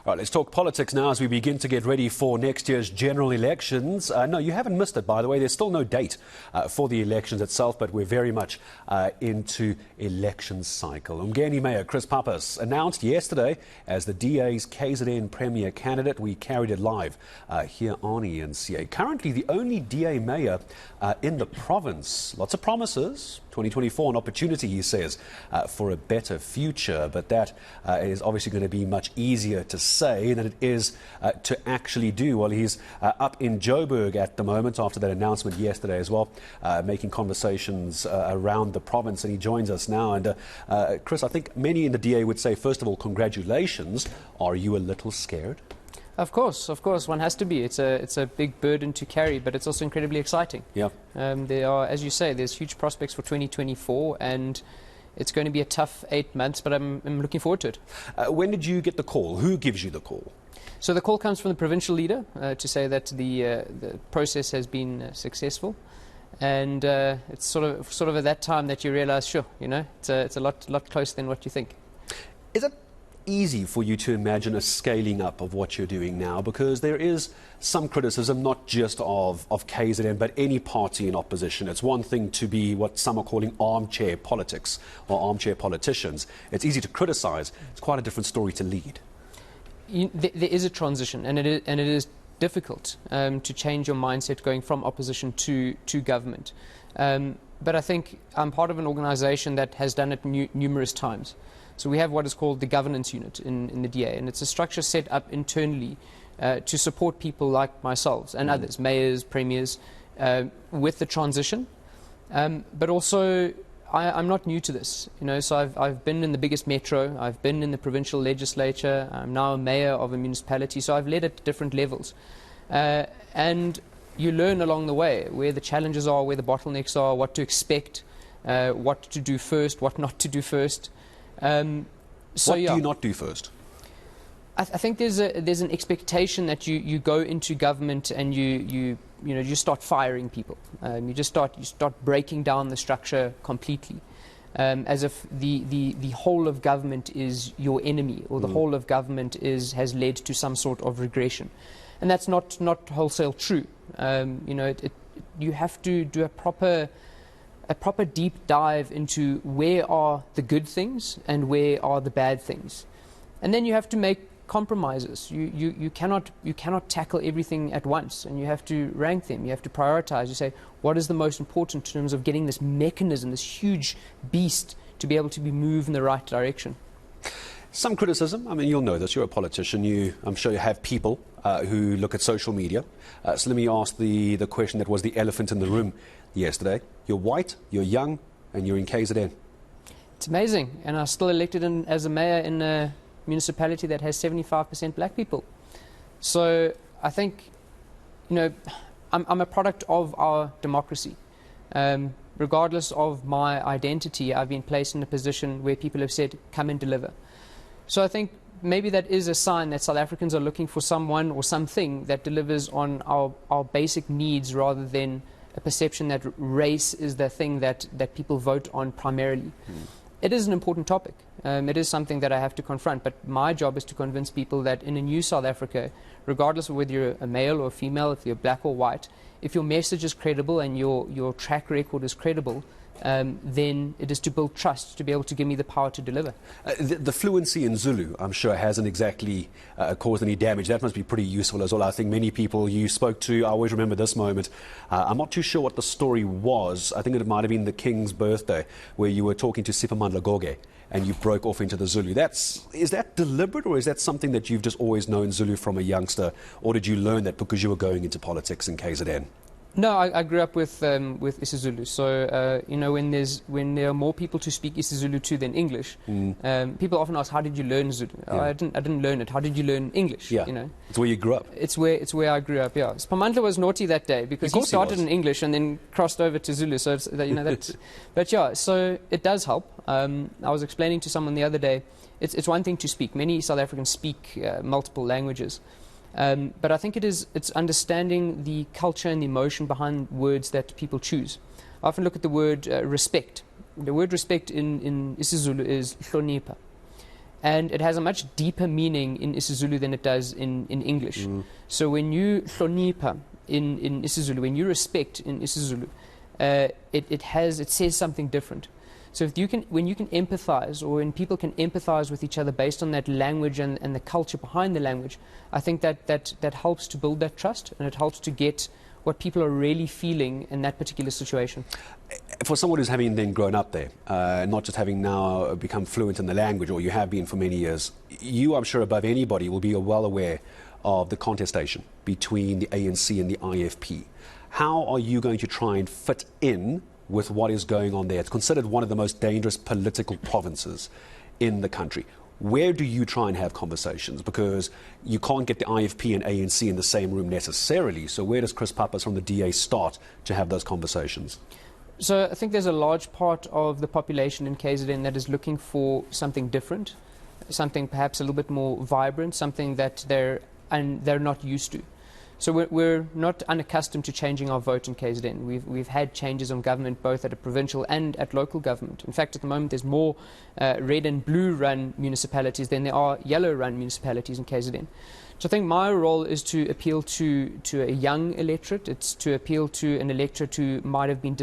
All right, let's talk politics now as we begin to get ready for next year's general elections. No, you haven't missed it, by the way. There's still no date for the elections itself, but we're very much into election cycle. uMngeni Mayor Chris Pappas announced yesterday as the DA's KZN Premier candidate. We carried it live here on eNCA. Currently the only DA mayor in the province. Lots of promises. 2024, an opportunity, he says, for a better future. But that is obviously going to be much easier to say than it is to actually do. Well, he's up in Joburg at the moment after that announcement yesterday as well, making conversations around the province. And he joins us now. And Chris, I think many in the DA would say, first of all, congratulations. Are you a little scared? Of course, one has to be. It's a big burden to carry, but it's also incredibly exciting. Yeah. There are, as you say, there's huge prospects for 2024, and it's going to be a tough 8 months, but I'm looking forward to it. When did you get the call? Who gives you the call? So the call comes from the provincial leader to say that the process has been successful, and it's sort of at that time that you realise, sure, you know, it's a lot closer than what you think. Is it easy for you to imagine a scaling up of what you're doing now? Because there is some criticism, not just of KZN, but any party in opposition. It's one thing to be what some are calling armchair politics or armchair politicians. It's easy to criticize. It's quite a different story to lead. There is a transition, and it is difficult to change your mindset going from opposition to government. But I think I'm part of an organisation that has done it numerous times. So we have what is called the governance unit in the DA, and it's a structure set up internally to support people like myself and others, mayors, premiers, with the transition. But also, I'm not new to this, you know. So I've been in the biggest metro, I've been in the provincial legislature, I'm now a mayor of a municipality, so I've led at different levels. And you learn along the way where the challenges are, where the bottlenecks are, what to expect, what to do first, what not to do first. What do you not do first? I think there's an expectation that you go into government and you start firing people. You start breaking down the structure completely, as if the whole of government is your enemy, or the whole of government has led to some sort of regression, and that's not wholesale true. You have to do a proper deep dive into where are the good things and where are the bad things, and then you have to make compromises. You cannot tackle everything at once, and you have to rank them. You have to prioritize. You say, what is the most important in terms of getting this mechanism, this huge beast, to be able to be moved in the right direction? Some criticism. I mean, you'll know this. You're a politician. I'm sure you have people who look at social media. So let me ask the question that was the elephant in the room yesterday. You're white, you're young, and you're in KZN. It's amazing. And I'm still elected as a mayor in a municipality that has 75% black people. So I think, you know, I'm a product of our democracy. Regardless of my identity, I've been placed in a position where people have said, come and deliver. So I think maybe that is a sign that South Africans are looking for someone or something that delivers on our basic needs, rather than a perception that race is the thing that people vote on primarily. It is an important topic. It is something that I have to confront, but my job is to convince people that in a new South Africa, regardless of whether you're a male or a female, if you're black or white, if your message is credible and your track record is credible, then it is to build trust, to be able to give me the power to deliver. The fluency in Zulu, I'm sure, hasn't exactly caused any damage. That must be pretty useful as well. I think many people you spoke to, I always remember this moment. I'm not too sure what the story was. I think it might have been the King's birthday, where you were talking to Siphamandla Goge and you broke off into the Zulu. Is that deliberate, or is that something that you've just always known Zulu from a youngster, or did you learn that because you were going into politics in KZN? No, I grew up with isiZulu. So you know, when there are more people to speak isiZulu to than English, people often ask, "How did you learn Zulu?" Yeah. Oh, I didn't learn it. How did you learn English? Yeah, you know, it's where you grew up. It's where I grew up. Yeah, Siphamandla was naughty that day because he started in English and then crossed over to Zulu. So you know that. But yeah, so it does help. I was explaining to someone the other day. It's one thing to speak. Many South Africans speak multiple languages. But I think it's understanding the culture and the emotion behind words that people choose. I often look at the word respect. The word respect in isiZulu is hlonipha. And it has a much deeper meaning in isiZulu than it does in English. So when you hlonipha in isiZulu, when you respect in isiZulu, it says something different. So when you can empathize, or when people can empathize with each other based on that language and the culture behind the language, I think that helps to build that trust, and it helps to get what people are really feeling in that particular situation. For someone who's having then grown up there, not just having now become fluent in the language, or you have been for many years, you, I'm sure above anybody, will be well aware of the contestation between the ANC and the IFP. How are you going to try and fit in with what is going on there? It's considered one of the most dangerous political provinces in the country. Where do you try and have conversations? Because you can't get the IFP and ANC in the same room necessarily. So where does Chris Pappas from the DA start to have those conversations? So I think there's a large part of the population in KZN that is looking for something different, something perhaps a little bit more vibrant, something that they're not used to. So we're not unaccustomed to changing our vote in KZN. We've had changes on government both at a provincial and at local government. In fact, at the moment there's more red and blue run municipalities than there are yellow run municipalities in KZN. So I think my role is to appeal to a young electorate. It's to appeal to an electorate who might have been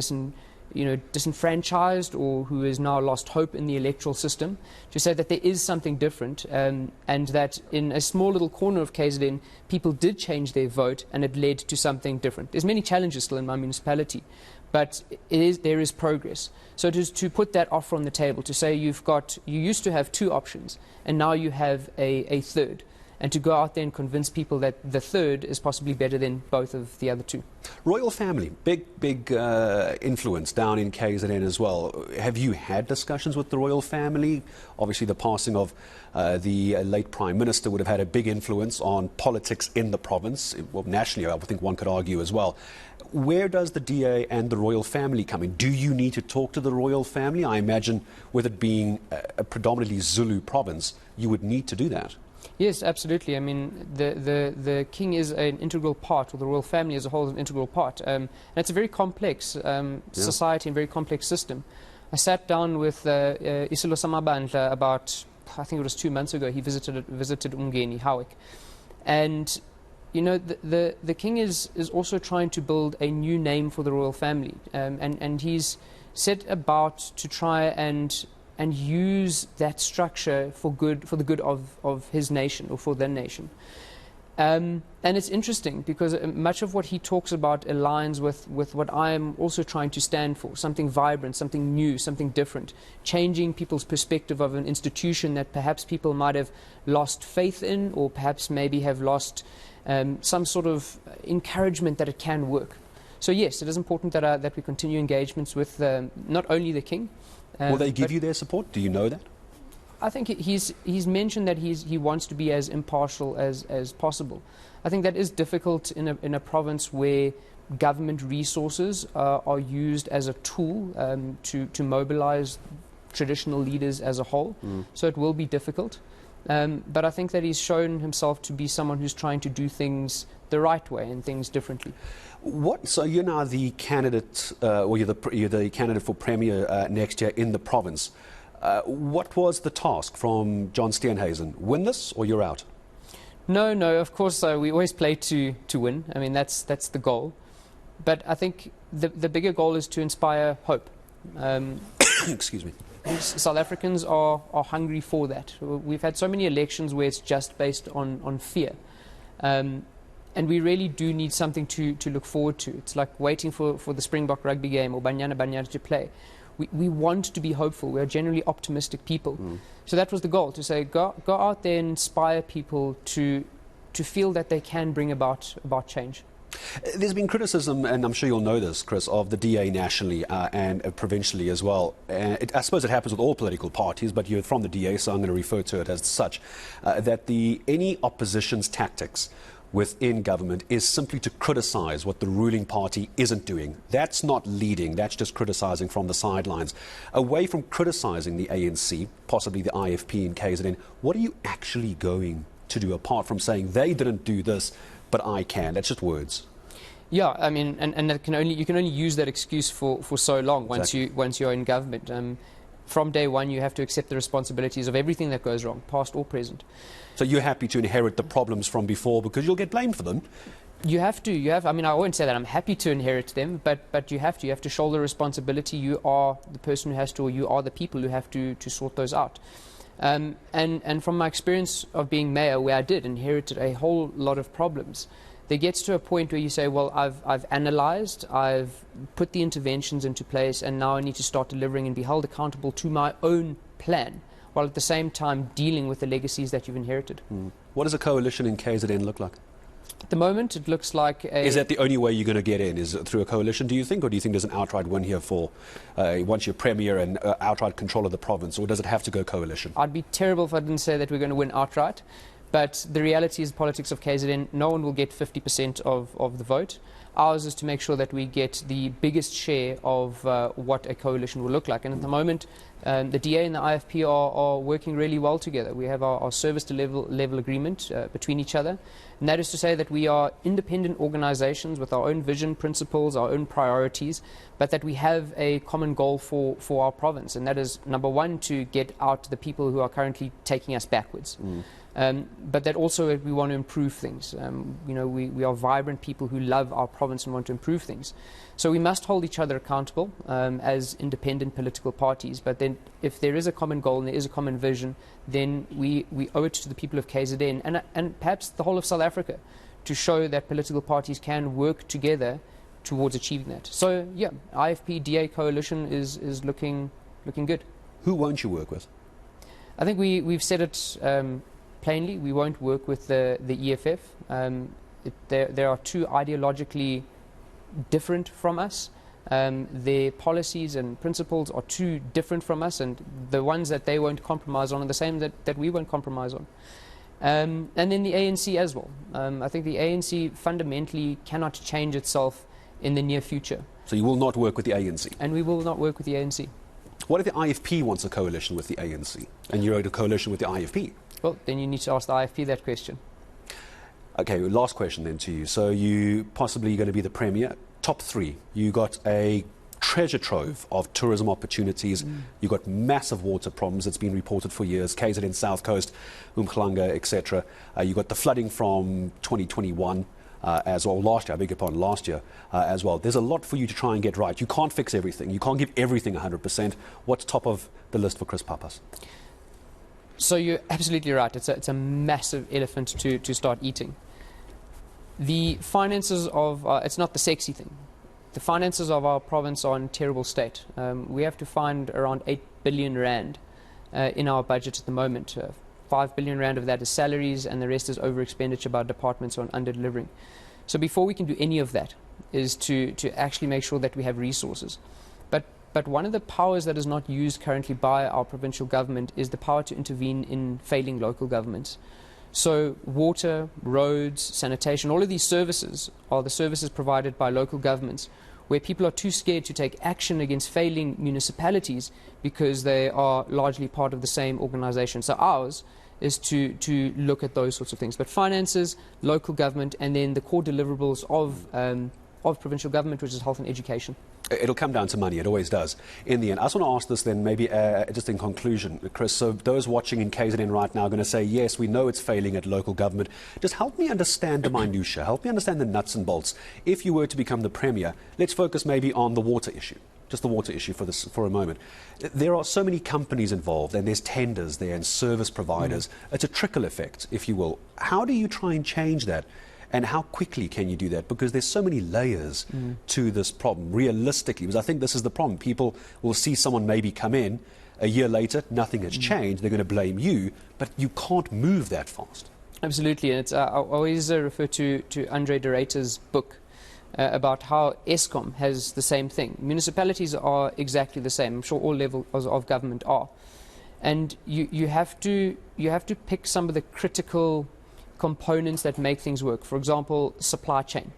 disenfranchised, or who has now lost hope in the electoral system, to say that there is something different, and that in a small little corner of KZN, people did change their vote and it led to something different. There's many challenges still in my municipality, but there is progress. So it is to put that offer on the table, to say you used to have two options and now you have a third, and to go out there and convince people that the third is possibly better than both of the other two. Royal family, big influence down in KZN as well. Have you had discussions with the royal family? Obviously the passing of the late Prime Minister would have had a big influence on politics in the province, well, nationally I think one could argue as well. Where does the DA and the royal family come in? Do you need to talk to the royal family? I imagine with it being a predominantly Zulu province, you would need to do that. Yes, absolutely. I mean, the king is an integral part, or the royal family as a whole is an integral part. And it's a very complex society and very complex system. I sat down with Isilo Samabandla about, I think it was 2 months ago. He visited uMngeni, Howick. And, you know, the king is also trying to build a new name for the royal family. And he's set about to try and use that structure for the good of his nation, or for their nation. And it's interesting because much of what he talks about aligns with what I am also trying to stand for: something vibrant, something new, something different, changing people's perspective of an institution that perhaps people might have lost faith in, or perhaps maybe have lost some sort of encouragement that it can work. So yes, it is important that we continue engagements with not only the king. Will they give you their support? Do you know that? I think he's mentioned that he wants to be as impartial as possible. I think that is difficult in a province where government resources are used as a tool to mobilize traditional leaders as a whole. So it will be difficult. But I think that he's shown himself to be someone who's trying to do things the right way and things differently. So you're now the candidate, or you're the candidate for Premier next year in the province. What was the task from John Steenhuisen? Win this, or you're out? No. Of course, we always play to win. I mean, that's the goal. But I think the bigger goal is to inspire hope. Excuse me. South Africans are hungry for that. We've had so many elections where it's just based on fear. And we really do need something to look forward to. It's like waiting for the Springbok rugby game or Banyana to play. We want to be hopeful. We are generally optimistic people. So that was the goal, to say go out there and inspire people to feel that they can bring about change. There's been criticism, and I'm sure you'll know this, Chris, of the DA nationally and provincially as well. I suppose it happens with all political parties, but you're from the DA, so I'm going to refer to it as such, that any opposition's tactics within government is simply to criticize what the ruling party isn't doing. That's not leading, that's just criticizing from the sidelines. Away from criticizing the ANC, possibly the IFP in KZN, what are you actually going to do apart from saying they didn't do this, but I can? That's just words. Yeah, I mean, and that you can only use that excuse for so long. Exactly. once you're in government. from day one, you have to accept the responsibilities of everything that goes wrong, past or present. So you're happy to inherit the problems from before because you'll get blamed for them? You have to. I mean, I won't say that I'm happy to inherit them, but you have to. You have to shoulder responsibility. You are the person who has to, or you are the people who have to sort those out. And from my experience of being mayor, where I did inherited a whole lot of problems, there gets to a point where you say, well, I've analysed, I've put the interventions into place, and now I need to start delivering and be held accountable to my own plan, while at the same time dealing with the legacies that you've inherited. What does a coalition in KZN look like? At the moment, it looks like Is that the only way you're going to get in? Is it through a coalition, do you think? Or do you think there's an outright win here for once you're Premier and outright control of the province? Or does it have to go coalition? I'd be terrible if I didn't say that we're going to win outright. But the reality is the politics of KZN, no one will get 50% of the vote. Ours is to make sure that we get the biggest share of what a coalition will look like. And at the moment, the DA and the IFP are working really well together. We have our service level agreement between each other. And that is to say that we are independent organizations with our own vision, principles, our own priorities, but that we have a common goal for our province. And that is, number one, to get out the people who are currently taking us backwards. But that also we want to improve things. We are vibrant people who love our province and want to improve things. So we must hold each other accountable as independent political parties. But then if there is a common goal and there is a common vision, then we owe it to the people of KZN and perhaps the whole of South Africa to show that political parties can work together towards achieving that. So, yeah, IFP-DA coalition is looking good. Who won't you work with? I think we've said it plainly. We won't work with the EFF. There are two ideologically different from us. Their policies and principles are too different from us, and the ones that they won't compromise on are the same that we won't compromise on. And then the ANC as well. I think the ANC fundamentally cannot change itself in the near future. So you will not work with the ANC? And we will not work with the ANC. What if the IFP wants a coalition with the ANC and you're in a coalition with the IFP? Well, then you need to ask the IFP that question. Okay, last question then to you. So you possibly going to be the Premier. Top three. You got a treasure trove of tourism opportunities. You've got massive water problems. It's been reported for years. KZN South Coast, uMngeni, etc. You got the flooding from 2021 as well. Last year as well. There's a lot for you to try and get right. You can't fix everything. You can't give everything 100%. What's top of the list for Chris Pappas? So you're absolutely right. It's a massive elephant to start eating. The finances of it's not the sexy thing. The finances of our province are in terrible state. We have to find around 8 billion rand in our budget at the moment. 5 billion rand of that is salaries, and the rest is over expenditure by departments on under delivering. So before we can do any of that is to actually make sure that we have resources. But one of the powers that is not used currently by our provincial government is the power to intervene in failing local governments. So water, roads, sanitation, all of these services are the services provided by local governments, where people are too scared to take action against failing municipalities because they are largely part of the same organisation. So ours is to look at those sorts of things. But finances, local government, and then the core deliverables of provincial government, which is health and education. It'll come down to money. It always does. In the end, I just want to ask this then, maybe just in conclusion, Chris. So those watching in KZN right now are going to say, yes, we know it's failing at local government. Just help me understand the minutiae. Help me understand the nuts and bolts. If you were to become the Premier, let's focus maybe on the water issue. Just the water issue for a moment. There are so many companies involved, and there's tenders there and service providers. It's a trickle effect, if you will. How do you try and change that? And how quickly can you do that? Because there's so many layers to this problem, realistically. Because I think this is the problem. People will see someone maybe come in, a year later, nothing has changed. They're going to blame you, but you can't move that fast. Absolutely. And I always refer to Andre de Ruyter's book about how Eskom has the same thing. Municipalities are exactly the same. I'm sure all levels of government are. And you have to pick some of the critical components that make things work. For example, supply chain.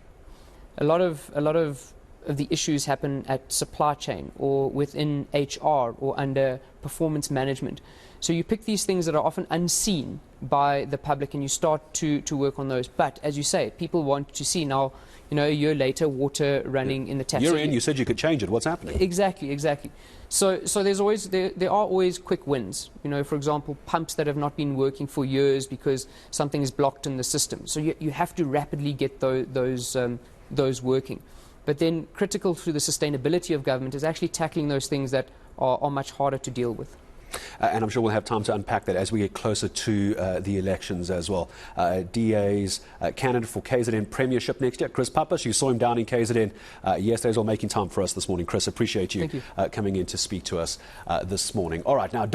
A lot of of the issues happen at supply chain or within HR or under performance management. So you pick these things that are often unseen by the public and you start to work on those. But as you say, people want to see now, a year later, water running in the tap. Year in, you said you could change it. What's happening? Exactly. So there are always quick wins. For example, pumps that have not been working for years because something is blocked in the system. So you have to rapidly get those working. But then critical to the sustainability of government is actually tackling those things that are much harder to deal with. And I'm sure we'll have time to unpack that as we get closer to the elections as well. DA's candidate for KZN Premiership next year, Chris Pappas. You saw him down in KZN yesterday as well, making time for us this morning. Chris, appreciate you coming in to speak to us this morning. All right, now.